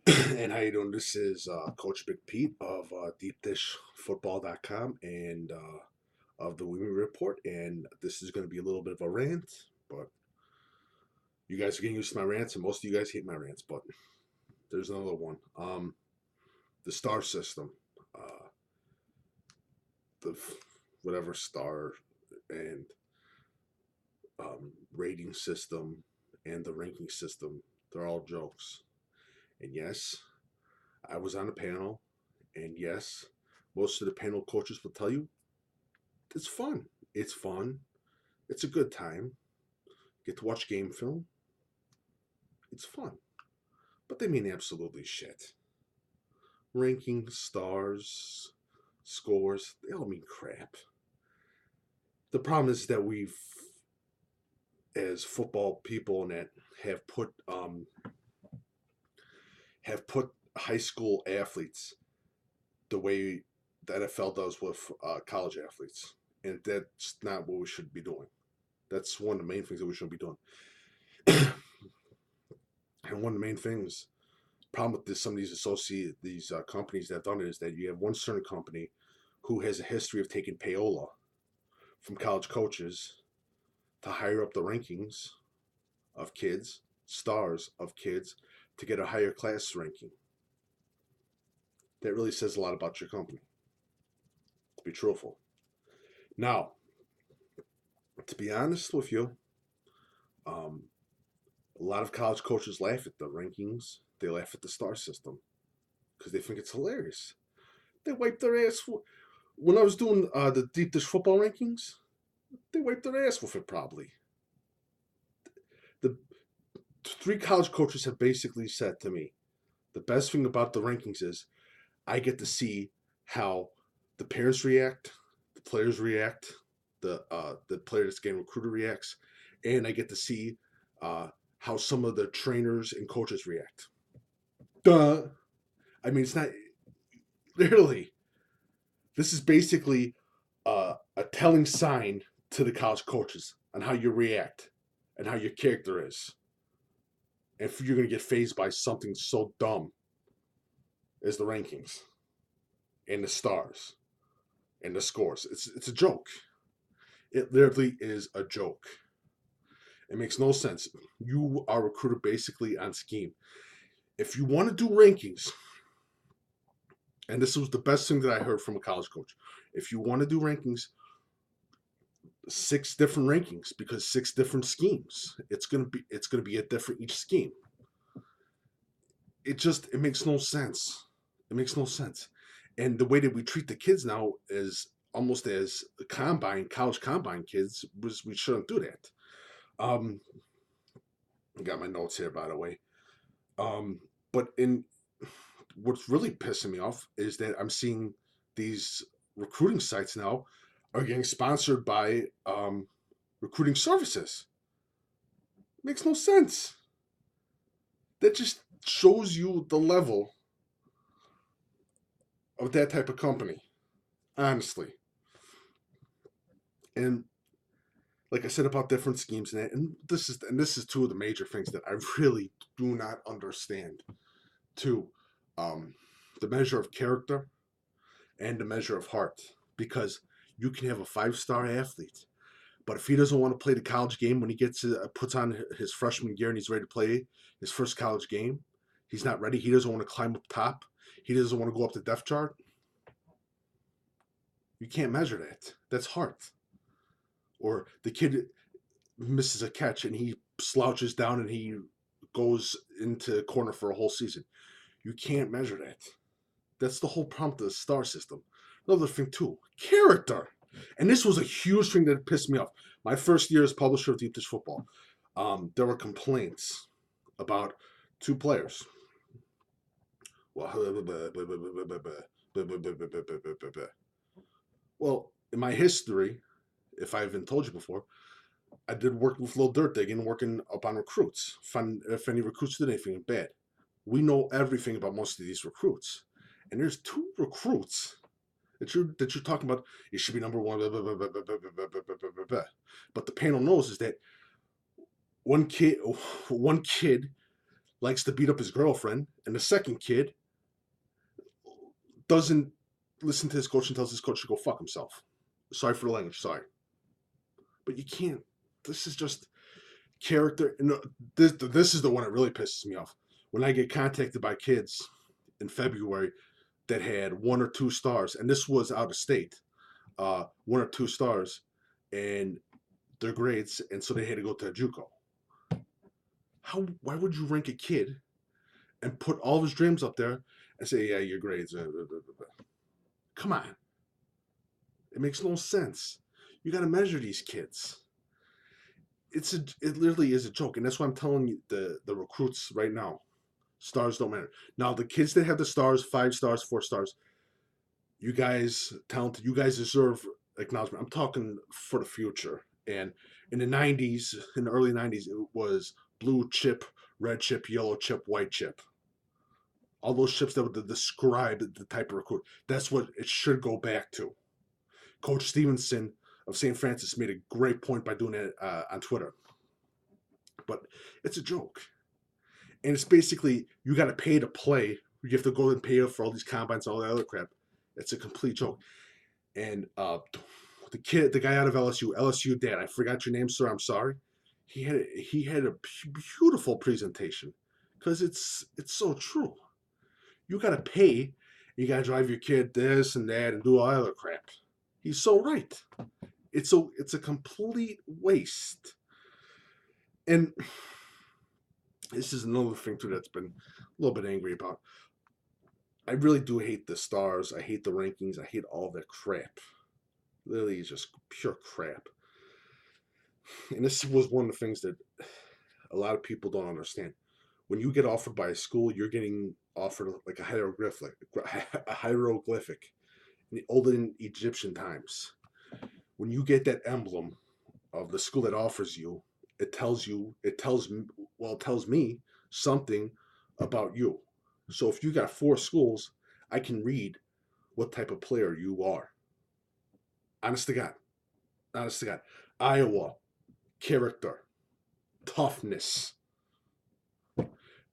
And how you doing? This is Coach Big Pete of deepdishfootball.com and of the Women Report. And this is going to be a little bit of a rant, but you guys are getting used to my rants, and most of you guys hate my rants. But there's another one. The star system, uh, the whatever star and rating system and the ranking system, they're all jokes. And yes, I was on a panel, and yes, most of the panel coaches will tell you it's fun. It's fun. It's a good time. Get to watch game film. It's fun. But they mean absolutely shit. Rankings, stars, scores, they all mean crap. The problem is that we've, as football people, and that have put high school athletes the way the NFL does with college athletes, and that's not what we should be doing. That's one of the main things that we should be doing. And one of the main things, problem with this, some of these companies that have done it is that you have one certain company who has a history of taking payola from college coaches to higher up the rankings of kids, stars of kids, to get a higher class ranking. That really says a lot about your company, to be truthful. Now, to be honest with you, um, a lot of college coaches laugh at the rankings. They laugh at the star system because they think it's hilarious. They wipe their ass. When I was doing the deep dish football rankings, they wiped their ass with it probably. The three college coaches have basically said to me, the best thing about the rankings is I get to see how the parents react, the players react, the player that's getting recruited reacts, and I get to see how some of the trainers and coaches react. Duh. I mean, it's not literally. This is basically a telling sign to the college coaches on how you react and how your character is. And if you're going to get phased by something so dumb as the rankings and the stars and the scores, it's a joke. It literally is a joke. It makes no sense. You are recruited basically on scheme. If you want to do rankings, and this was the best thing that I heard from a college coach, if you want to do rankings, 6 different rankings because 6 different schemes. It's gonna be a different each scheme. It makes no sense. It makes no sense. And the way that we treat the kids now is almost as college combine kids, was we shouldn't do that. Um, I got my notes here, by the way. But in what's really pissing me off is that I'm seeing these recruiting sites now are getting sponsored by recruiting services. Makes no sense. That just shows you the level of that type of company, honestly. And like I said about different schemes and that, and this is two of the major things that I really do not understand. Two, um, the measure of character and the measure of heart, because you can have a 5-star athlete, but if he doesn't want to play the college game when he puts on his freshman gear and he's ready to play his first college game, he's not ready. He doesn't want to climb up top. He doesn't want to go up the depth chart. You can't measure that. That's heart. Or the kid misses a catch and he slouches down and he goes into corner for a whole season. You can't measure that. That's the whole problem of the star system. Another thing too, character. And this was a huge thing that pissed me off. My first year as publisher of Deep Dish Football, there were complaints about 2 players. Well, in my history, if I haven't told you before, I did work with Lil Dirt Digging, working up on recruits. If any recruits did anything bad, we know everything about most of these recruits. And there's 2 recruits that you're talking about. It should be number one. Blah, blah, blah, blah, blah, blah, blah, blah, blah, blah. But the panel knows is that one kid likes to beat up his girlfriend, and the second kid doesn't listen to his coach and tells his coach to go fuck himself. Sorry for the language, sorry. But you can't. This is just character. And this is the one that really pisses me off. When I get contacted by kids in February that had 1 or 2 stars, and this was out of state, 1 or 2 stars, and their grades, and so they had to go to a JUCO. Why would you rank a kid and put all of his dreams up there and say, yeah, your grades? Come on. It makes no sense. You got to measure these kids. It literally is a joke, and that's why I'm telling you the recruits right now. Stars don't matter. Now the kids that have the stars, 5 stars, 4 stars, you guys talented. You guys deserve acknowledgement. I'm talking for the future. And in the 90s, in the early 90s, it was blue chip, red chip, yellow chip, white chip. All those chips that would describe the type of recruit. That's what it should go back to. Coach Stevenson of St. Francis made a great point by doing it on Twitter. But it's a joke. And it's basically, you got to pay to play. You have to go and pay for all these combines and all that other crap. It's a complete joke. And the guy out of LSU dad, I forgot your name, sir, I'm sorry. He had a beautiful presentation because it's so true. You got to pay. You got to drive your kid this and that and do all that other crap. He's so right. It's a complete waste. And this is another thing too that's been a little bit angry about. I really do hate the stars. I hate the rankings. I hate all that crap. Literally, it's just pure crap. And this was one of the things that a lot of people don't understand. When you get offered by a school, you're getting offered like a hieroglyphic in the olden Egyptian times. When you get that emblem of the school that offers you, it tells me something about you. So if you got 4 schools, I can read what type of player you are. Honest to God. Iowa, character, toughness.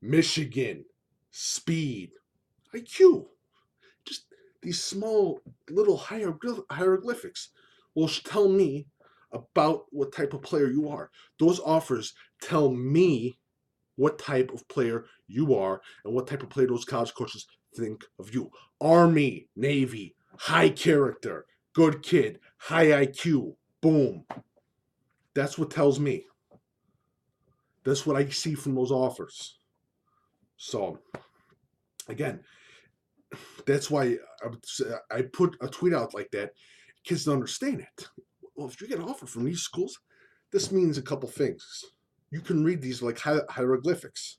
Michigan, speed, IQ. Just these small little hieroglyphics will tell me about what type of player you are. Those offers tell me what type of player you are and what type of player those college coaches think of you. Army, Navy, high character, good kid, high IQ, boom. That's what tells me. That's what I see from those offers. So, again, that's why I put a tweet out like that. Kids don't understand it. Well, if you get an offer from these schools, this means a couple things. You can read these like hieroglyphics.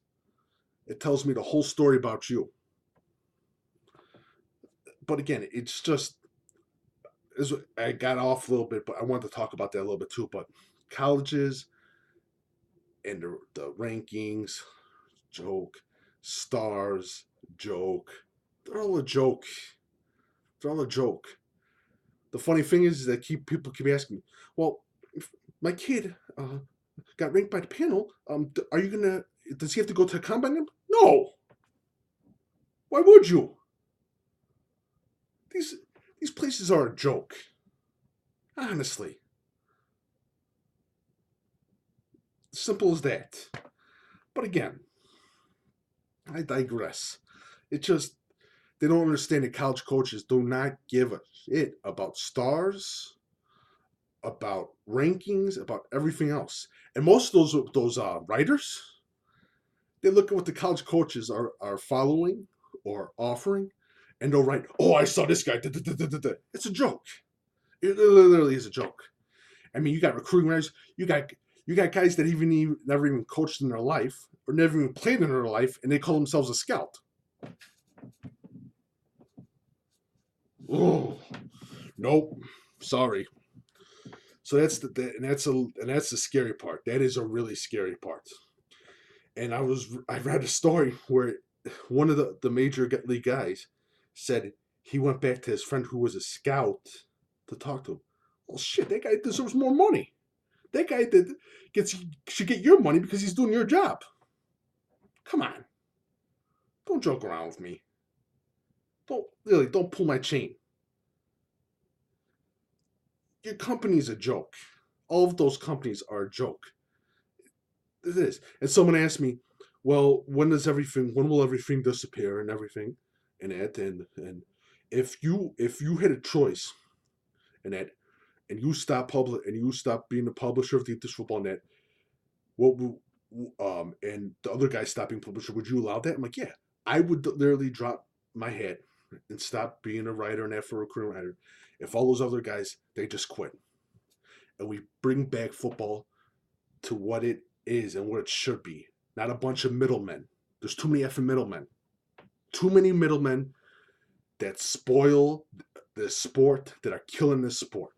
It tells me the whole story about you. But again, it's just, I got off a little bit, but I wanted to talk about that a little bit too. But colleges and the rankings, joke, stars, joke. They're all a joke. The funny thing is that people keep asking me, well, if my kid got ranked by the panel, does he have to go to a combine? No. Why would you? These places are a joke. Honestly. Simple as that. But again, I digress. It just, they don't understand that college coaches do not give a shit about stars, about rankings, about everything else. And most of those writers, they look at what the college coaches are following or offering, and they'll write, oh, I saw this guy. It's a joke. It literally is a joke. I mean, you got recruiting writers, you got guys that never even coached in their life or never even played in their life, and they call themselves a scout. Oh, nope, sorry. So that's the scary part. That is a really scary part. And I read a story where one of the major league guys said he went back to his friend who was a scout to talk to him. Well, shit, that guy deserves more money. That guy should get your money because he's doing your job. Come on. Don't joke around with me. Don't pull my chain. Your company's a joke. All of those companies are a joke. It is. And someone asked me, well, when will everything disappear and everything? And if you had a choice and that and you stop being the publisher of Deep Dish Football Net, what would and the other guy stopping publisher, would you allow that? I'm like, yeah. I would literally drop my hat and stop being a writer and that for a recruitment writer if all those other guys they just quit. And we bring back football to what it is and what it should be. Not a bunch of middlemen. There's too many effing middlemen. Too many middlemen that spoil the sport, that are killing this sport.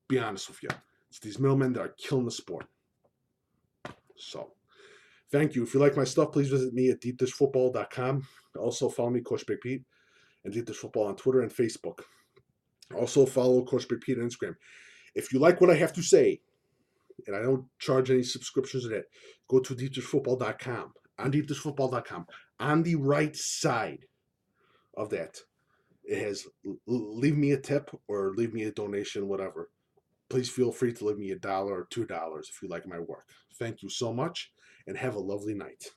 Be honest with you. It's these middlemen that are killing the sport. So, thank you. If you like my stuff, please visit me at deepdishfootball.com. Also, follow me, Coach Big Pete, and Deep Dish Football on Twitter and Facebook. Also, follow Coach Big Pete on Instagram. If you like what I have to say, and I don't charge any subscriptions to that, go to deepdishfootball.com. On deepdishfootball.com, on the right side of that, it has leave me a tip or leave me a donation, whatever. Please feel free to leave me $1 or $2 if you like my work. Thank you so much, and have a lovely night.